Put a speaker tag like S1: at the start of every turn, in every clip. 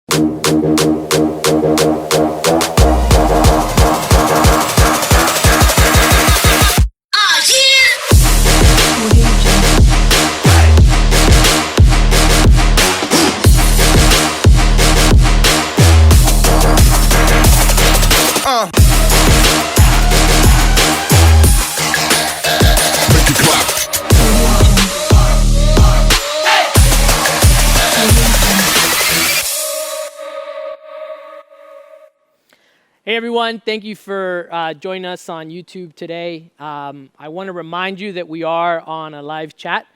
S1: Hey everyone, thank you for joining us on YouTube today. I want to remind you that we are on a live chat.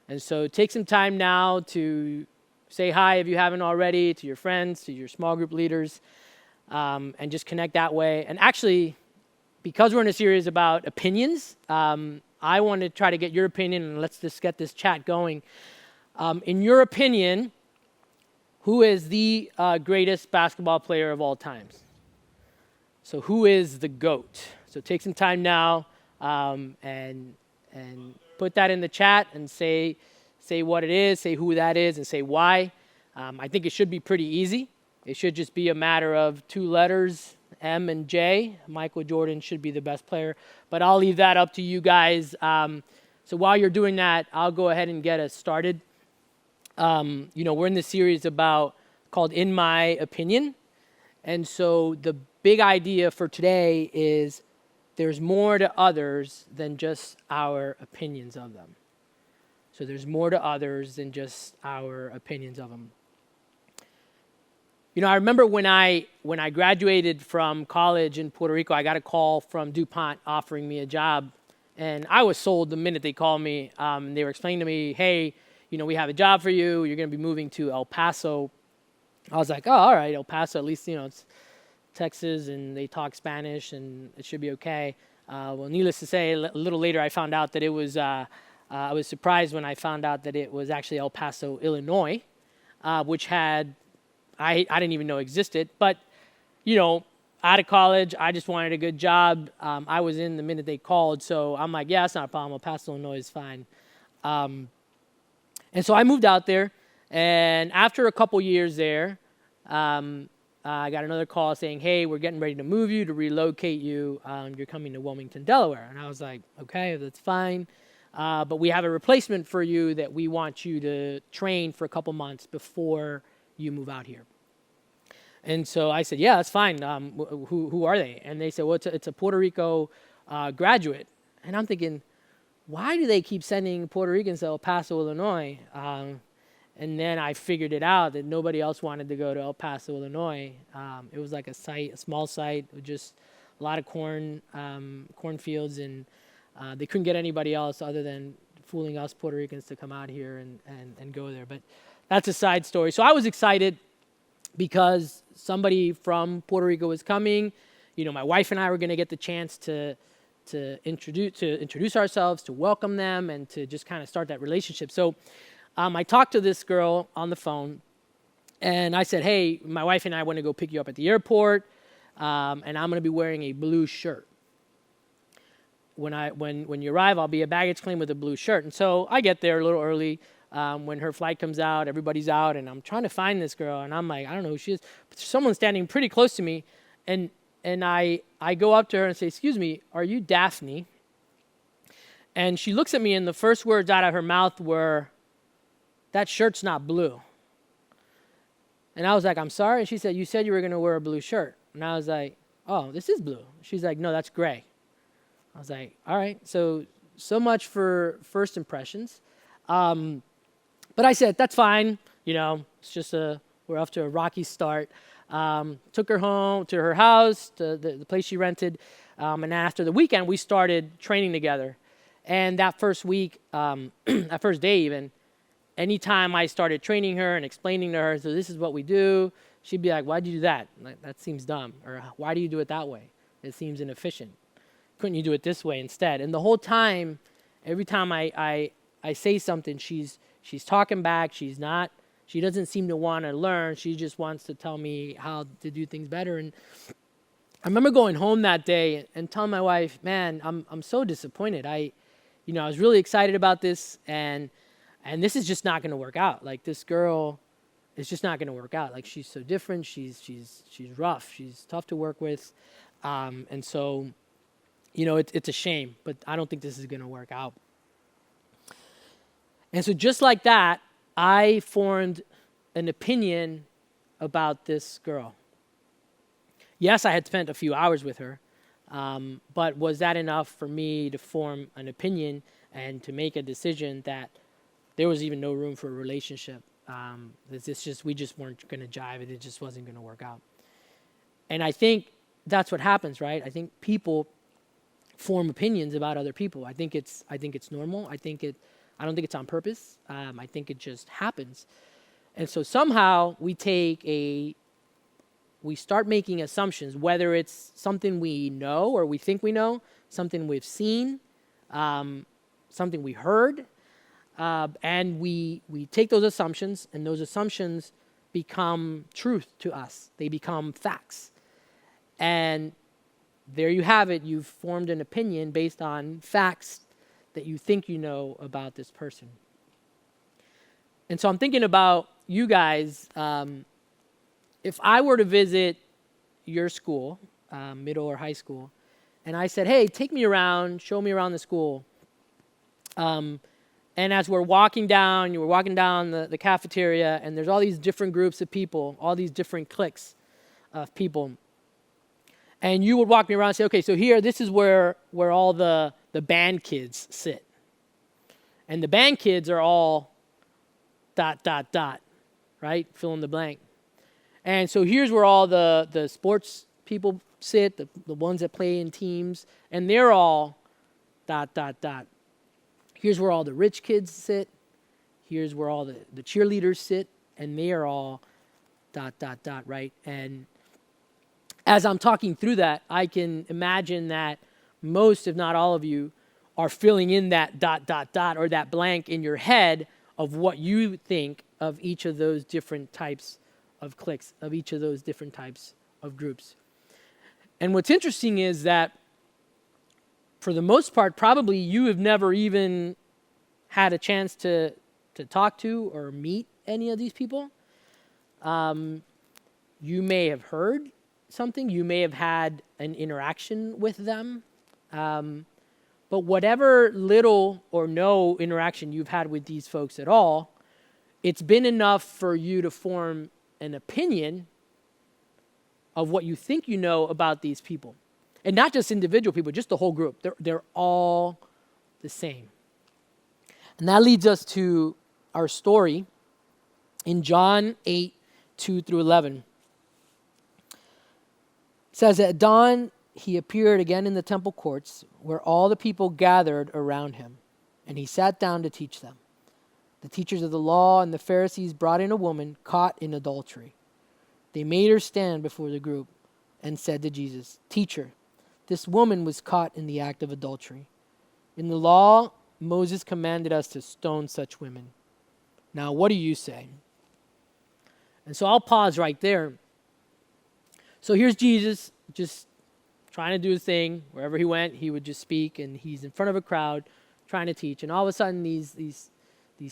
S1: And so take some time now to say hi if you haven't already to your friends, to your small group leaders, and just connect that way. And actually, because we're in a series about opinions, I want to try to get your opinion, and let's just get this chat going. In your opinion, who is the greatest basketball player of all times? So who is the GOAT? So take some time now and put that in the chat and say what it is, say who that is, and say why. I think it should be pretty easy. It should just be a matter of two letters, M and J. Michael Jordan should be the best player, but I'll leave that up to you guys. So while you're doing that, I'll go ahead and get us started. We're in this series called In My Opinion. And so the big idea for today is there's more to others than just our opinions of them. So there's more to others than just our opinions of them. I remember when I graduated from college in Puerto Rico, I got a call from DuPont offering me a job. And I was sold the minute they called me. They were explaining to me, hey, we have a job for you. You're going to be moving to El Paso. I was like, oh, all right, El Paso, at least, it's Texas, and they talk Spanish, and it should be okay. Well, needless to say, a little later I found out that it was, I was surprised when I found out that it was actually El Paso, Illinois, which I didn't even know existed. But, out of college, I just wanted a good job. I was in the minute they called, so I'm like, yeah, it's not a problem. El Paso, Illinois is fine. And so I moved out there. And after a couple years there, I got another call saying, hey, we're getting ready to move you, to relocate you. You're coming to Wilmington, Delaware. And I was like, okay, that's fine. But we have a replacement for you that we want you to train for a couple months before you move out here. And so I said, yeah, that's fine. Who are they? And they said, well, it's a Puerto Rico graduate. And I'm thinking, why do they keep sending Puerto Ricans to El Paso, Illinois? And then I figured it out that nobody else wanted to go to El Paso, Illinois. It was like a small site with just a lot of cornfields, and they couldn't get anybody else other than fooling us Puerto Ricans to come out here and go there. But that's a side story. So I was excited because somebody from Puerto Rico was coming. My wife and I were going to get the chance to introduce ourselves, to welcome them, and to just kind of start that relationship. So I talked to this girl on the phone, and I said, hey, my wife and I want to go pick you up at the airport, and I'm going to be wearing a blue shirt. When you arrive, I'll be a baggage claim with a blue shirt. And so I get there a little early. When her flight comes out, everybody's out, and I'm trying to find this girl, and I'm like, I don't know who she is. But there's someone standing pretty close to me, and I go up to her and say, excuse me, are you Daphne? And she looks at me, and the first words out of her mouth were, that shirt's not blue. And I was like, I'm sorry? And she said, you said you were going to wear a blue shirt. And I was like, oh, this is blue. She's like, no, that's gray. I was like, all right, so much for first impressions. But I said, that's fine. It's just we're off to a rocky start. Took her home to her house, to the place she rented. And after the weekend, we started training together. And that first week, that first day even, anytime I started training her and explaining to her, so this is what we do, she'd be like, why'd you do that? Like, that seems dumb. Or why do you do it that way? It seems inefficient. Couldn't you do it this way instead? And the whole time, every time I say something, she's talking back. She doesn't seem to want to learn. She just wants to tell me how to do things better. And I remember going home that day and telling my wife, man, I'm so disappointed. I was really excited about this, and this is just not going to work out. Like, this girl, it's just not going to work out. Like, she's so different. She's rough. She's tough to work with. And so, it's a shame, but I don't think this is going to work out. And so just like that, I formed an opinion about this girl. Yes, I had spent a few hours with her, but was that enough for me to form an opinion and to make a decision that there was even no room for a relationship? We just weren't going to jive, and it just wasn't going to work out. And I think that's what happens, right? I think people form opinions about other people. I think it's normal. I don't think it's on purpose. I think it just happens. And so somehow we start making assumptions, whether it's something we know or we think we know, something we've seen, something we heard, and we take those assumptions, and those assumptions become truth to us. They become facts. And there you have it. You've formed an opinion based on facts that you think you know about this person. And so I'm thinking about you guys. If I were to visit your school, middle or high school, and I said, hey, take me around, show me around the school. And as we're walking down the cafeteria, and there's all these different groups of people, all these different cliques of people. And you would walk me around and say, okay, so here, this is where all the band kids sit. And the band kids are all ... right? Fill in the blank. And so here's where all the sports people sit, the ones that play in teams, and they're all ... Here's where all the rich kids sit. Here's where all the cheerleaders sit, and they are all ... right? And as I'm talking through that, I can imagine that most, if not all of you, are filling in that ... or that blank in your head of what you think of each of those different types of cliques, of each of those different types of groups. And what's interesting is that, for the most part, probably you have never even had a chance to talk to or meet any of these people. You may have heard something. You may have had an interaction with them. But whatever little or no interaction you've had with these folks at all, it's been enough for you to form an opinion of what you think you know about these people. And not just individual people, just the whole group. They're all the same. And that leads us to our story in John 8, 2 through 11. It says, at dawn, he appeared again in the temple courts, where all the people gathered around him, and he sat down to teach them. The teachers of the law and the Pharisees brought in a woman caught in adultery. They made her stand before the group and said to Jesus, "Teacher, this woman was caught in the act of adultery. In the law, Moses commanded us to stone such women. Now, what do you say?" And so I'll pause right there. So here's Jesus, just trying to do his thing. Wherever he went, he would just speak, and he's in front of a crowd trying to teach. And all of a sudden, these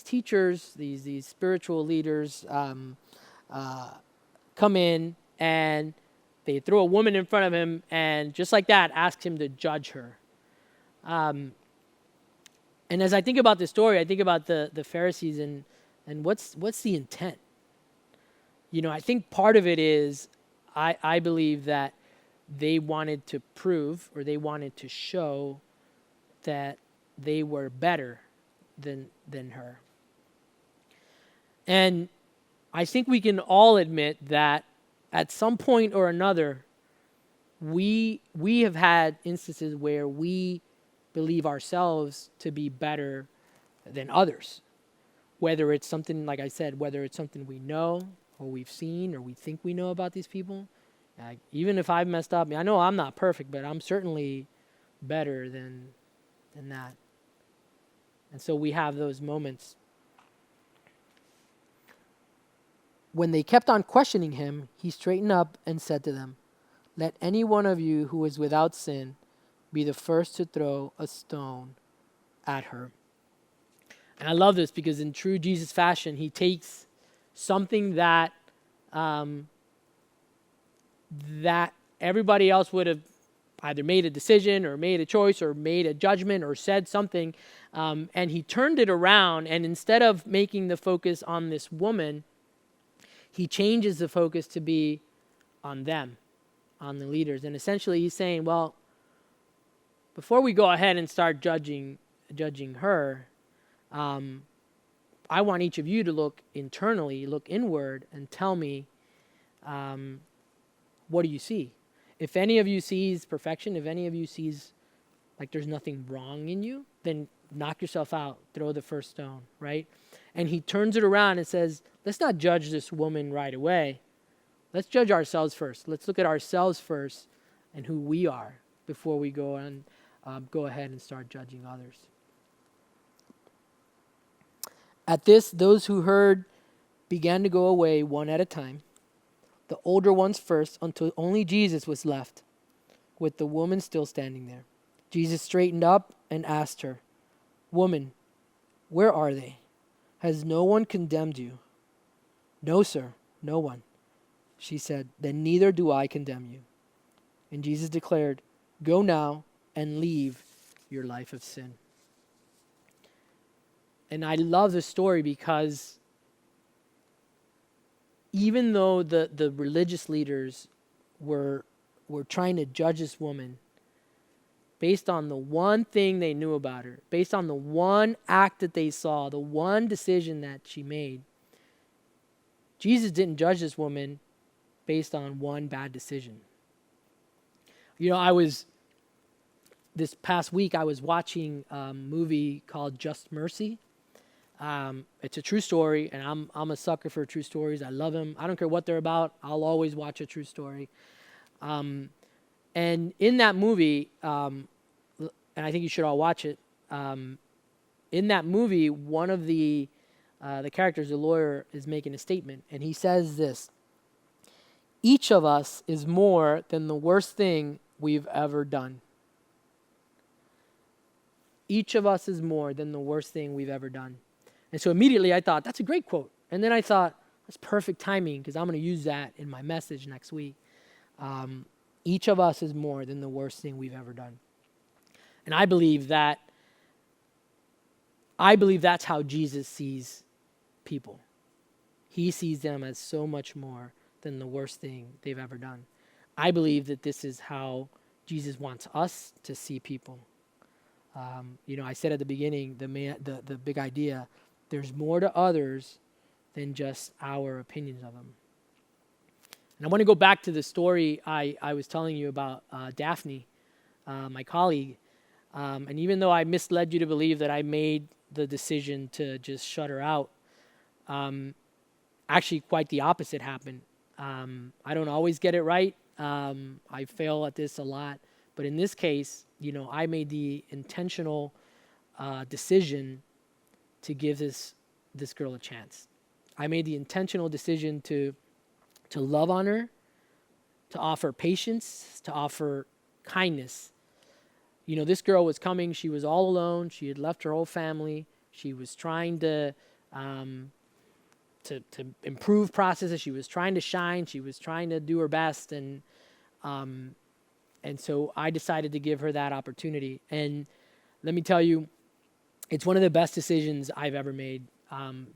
S1: teachers, these spiritual leaders come in, and they throw a woman in front of him, and just like that, ask him to judge her. And as I think about this story, I think about the Pharisees and what's the intent? I think part of it is, I believe that they wanted to prove, or they wanted to show that they were better than her. And I think we can all admit that at some point or another, we have had instances where we believe ourselves to be better than others. Whether it's something, like I said, whether it's something we know or we've seen or we think we know about these people. Even if I've messed up, I know I'm not perfect, but I'm certainly better than that. And so we have those moments. When they kept on questioning him, he straightened up and said to them, "Let any one of you who is without sin be the first to throw a stone at her." And I love this because in true Jesus fashion, he takes something that that everybody else would have either made a decision or made a choice or made a judgment or said something, and he turned it around, and instead of making the focus on this woman, he changes the focus to be on them, on the leaders. And essentially he's saying, well, before we go ahead and start judging her, I want each of you to look internally, look inward, and tell me, what do you see? If any of you sees perfection, if any of you sees like there's nothing wrong in you, then knock yourself out, throw the first stone, right? And he turns it around and says, let's not judge this woman right away. Let's judge ourselves first. Let's look at ourselves first and who we are before we go ahead and start judging others. At this, those who heard began to go away one at a time, the older ones first, until only Jesus was left, with the woman still standing there. Jesus straightened up and asked her, "Woman, where are they? Has no one condemned you?" "No, sir, no one." She said, "Then neither do I condemn you." And Jesus declared, "Go now and leave your life of sin." And I love this story because even though the religious leaders were trying to judge this woman based on the one thing they knew about her, based on the one act that they saw, the one decision that she made, Jesus didn't judge this woman based on one bad decision. This past week I was watching a movie called Just Mercy. It's a true story, and I'm a sucker for true stories. I love them. I don't care what they're about. I'll always watch a true story. And in that movie, and I think you should all watch it. In that movie, one of the characters, the lawyer, is making a statement, and he says this: "Each of us is more than the worst thing we've ever done." Each of us is more than the worst thing we've ever done. And so immediately I thought, that's a great quote. And then I thought, that's perfect timing because I'm going to use that in my message next week. Each of us is more than the worst thing we've ever done. And I believe that's how Jesus sees people. He sees them as so much more than the worst thing they've ever done. I believe that this is how Jesus wants us to see people. I said at the beginning, the big idea, there's more to others than just our opinions of them. And I want to go back to the story I was telling you about Daphne, my colleague. And even though I misled you to believe that I made the decision to just shut her out, actually quite the opposite happened. I don't always get it right. I fail at this a lot. But in this case, I made the intentional decision to give this girl a chance. I made the intentional decision to love on her, to offer patience, to offer kindness. This girl was coming. She was all alone. She had left her whole family. She was trying to improve processes. She was trying to shine. She was trying to do her best. And so I decided to give her that opportunity. And let me tell you, it's one of the best decisions I've ever made.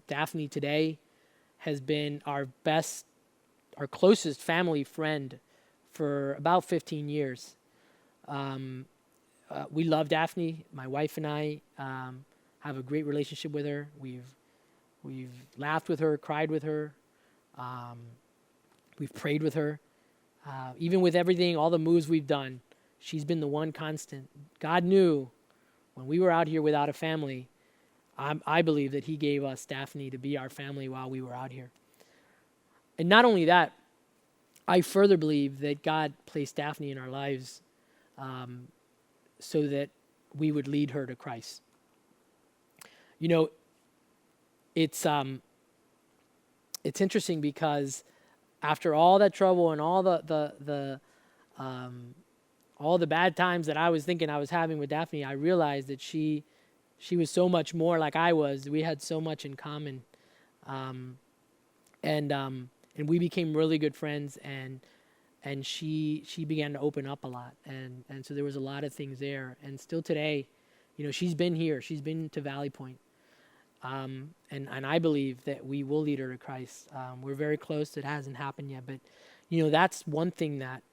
S1: Daphne today has been our closest family friend for about 15 years. We love Daphne. My wife and I have a great relationship with her. We've laughed with her, cried with her. We've prayed with her. Even with everything, all the moves we've done, she's been the one constant. God knew when we were out here without a family, I believe that he gave us Daphne to be our family while we were out here. And not only that, I further believe that God placed Daphne in our lives so that we would lead her to Christ. It's interesting because after all that trouble and all the bad times that I was thinking I was having with Daphne, I realized that she was so much more like I was. We had so much in common. And we became really good friends, and she began to open up a lot, and so there was a lot of things there. And still today, she's been here, she's been to Valleypoint, and I believe that we will lead her to Christ. We're very close. It hasn't happened yet, but that's one thing that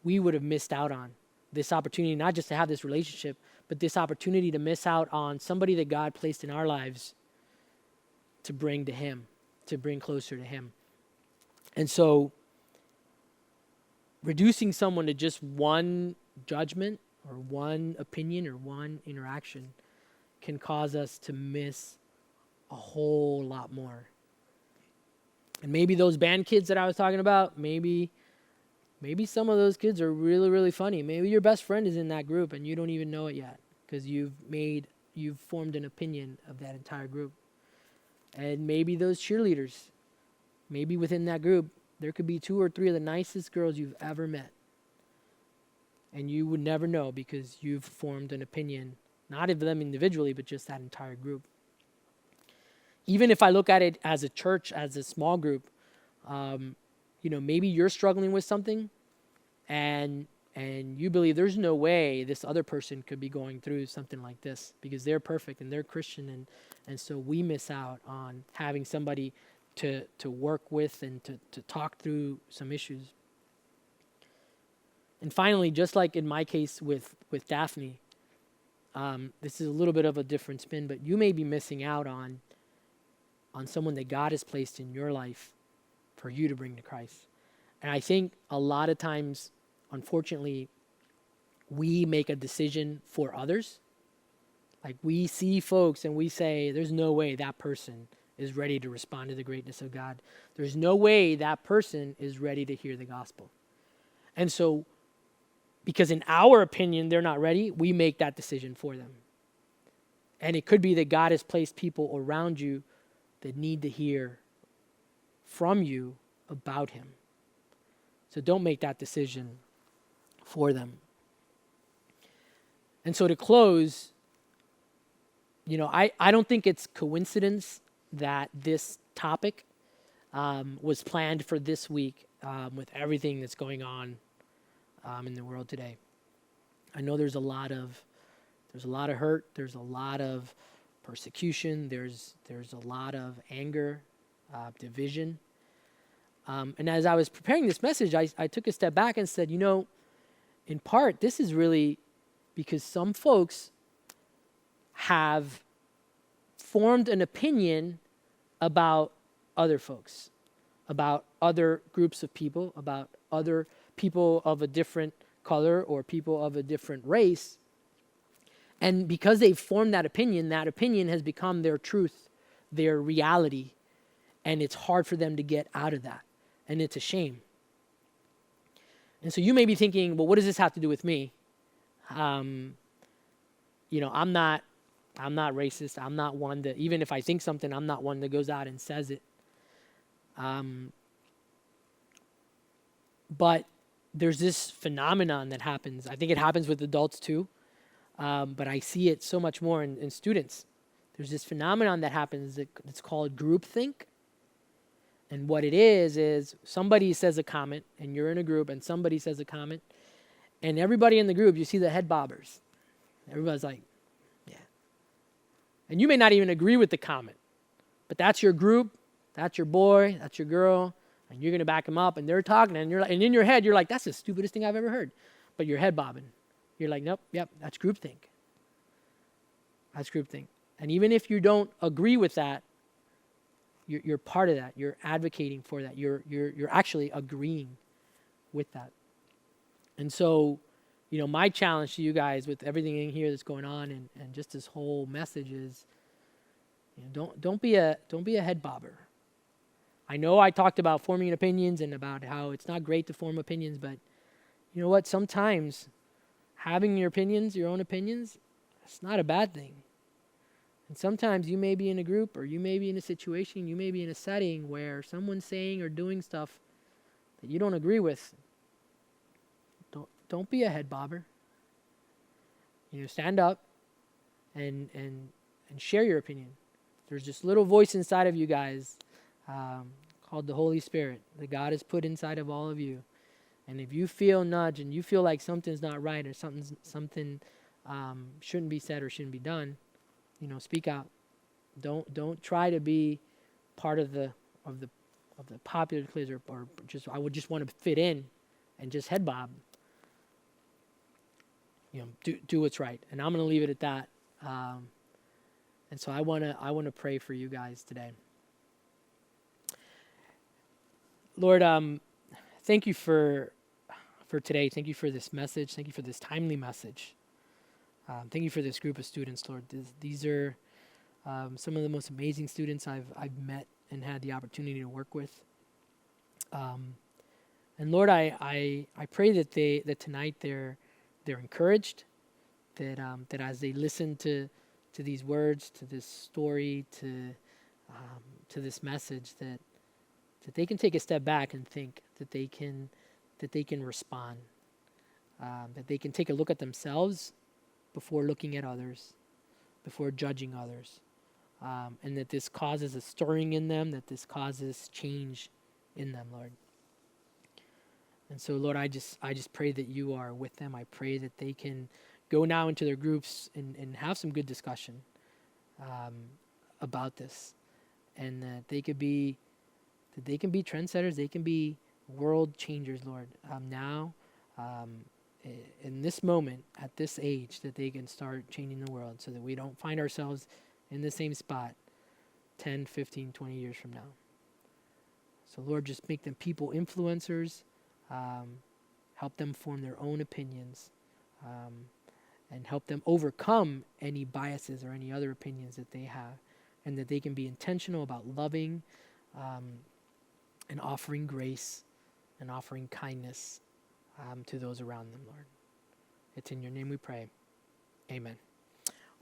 S1: we would have missed out on, this opportunity, not just to have this relationship, but this opportunity to miss out on somebody that God placed in our lives to bring to him, to bring closer to him. And so reducing someone to just one judgment or one opinion or one interaction can cause us to miss a whole lot more. And maybe those band kids that I was talking about, maybe some of those kids are really, really funny. Maybe your best friend is in that group and you don't even know it yet, because you've formed an opinion of that entire group. And maybe those cheerleaders, maybe within that group, there could be 2 or 3 of the nicest girls you've ever met. And you would never know, because you've formed an opinion, not of them individually, but just that entire group. Even if I look at it as a church, as a small group, maybe you're struggling with something and you believe there's no way this other person could be going through something like this because they're perfect and they're Christian, and so we miss out on having somebody to work with and to talk through some issues. And finally, just like in my case with Daphne, this is a little bit of a different spin, but you may be missing out on someone that God has placed in your life for you to bring to Christ. And I think a lot of times, unfortunately, we make a decision for others. Like, we see folks and we say, there's no way that person is ready to respond to the greatness of God. There's no way that person is ready to hear the gospel. And so, because in our opinion they're not ready, we make that decision for them. And it could be that God has placed people around you that need to hear from you about him. So don't make that decision for them. And so to close, I don't think it's coincidence that this topic was planned for this week with everything that's going on in the world today. I know there's a lot of hurt, there's a lot of persecution, there's a lot of anger, division. And as I was preparing this message, I took a step back and said, in part, this is really because some folks have formed an opinion about other folks, about other groups of people, about other people of a different color or people of a different race. And because they've formed that opinion has become their truth, their reality, and it's hard for them to get out of that. And it's a shame. And so you may be thinking, well, what does this have to do with me? I'm not racist. I'm not one that, even if I think something, I'm not one that goes out and says it. But there's this phenomenon that happens. I think it happens with adults too. But I see it so much more in students. There's this phenomenon that happens that's called groupthink. And what it is somebody says a comment, and you're in a group, and somebody says a comment, and everybody in the group, you see the head bobbers. Everybody's like, yeah. And you may not even agree with the comment, but that's your group, that's your boy, that's your girl, and you're going to back them up, and they're talking, and and in your head, you're like, that's the stupidest thing I've ever heard. But you're head bobbing. You're like, nope, yep, that's groupthink. That's groupthink. And even if you don't agree with that, you're part of that. You're advocating for that. You're actually agreeing with that. And so, my challenge to you guys with everything in here that's going on and just this whole message is, don't be a head bobber. I know I talked about forming opinions and about how it's not great to form opinions, but you know what? Sometimes having your own opinions, it's not a bad thing. And sometimes you may be in a group, or you may be in a situation, you may be in a setting where someone's saying or doing stuff that you don't agree with. Don't be a head bobber. Stand up and share your opinion. There's this little voice inside of you guys called the Holy Spirit that God has put inside of all of you. And if you feel nudge and you feel like something's not right or something shouldn't be said or shouldn't be done, speak out. Don't try to be part of the popular kids or just I would just want to fit in and just head bob. Do what's right. And I'm going to leave it at that. And so I want to pray for you guys today. Lord, thank you for today. Thank you for this message. Thank you for this timely message. Thank you for this group of students, Lord. These are some of the most amazing students I've met and had the opportunity to work with. And Lord, I pray that tonight they're encouraged, that as they listen to these words, to this story, to this message, that they can take a step back and think, that they can respond, that they can take a look at themselves before looking at others, before judging others, and that this causes a stirring in them, that this causes change in them, Lord. And so, Lord, I just pray that you are with them. I pray that they can go now into their groups and have some good discussion about this, and that they can be trendsetters. They can be world changers, Lord. Now, in this moment, at this age, that they can start changing the world, so that we don't find ourselves in the same spot 10, 15, 20 years from now. So, Lord, just make them people influencers. Help them form their own opinions, and help them overcome any biases or any other opinions that they have, and that they can be intentional about loving and offering grace and offering kindness to those around them, Lord. It's in your name we pray. Amen.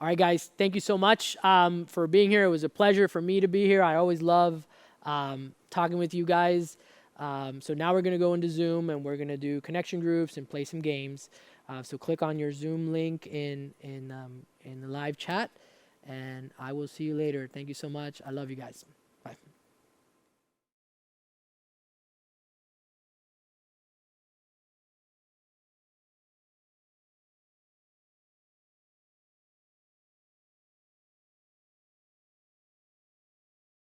S1: All right, guys, thank you so much for being here. It was a pleasure for me to be here. I always love talking with you guys. So now we're going to go into Zoom, and we're going to do connection groups and play some games. So click on your Zoom link in the live chat, and I will see you later. Thank you so much. I love you guys.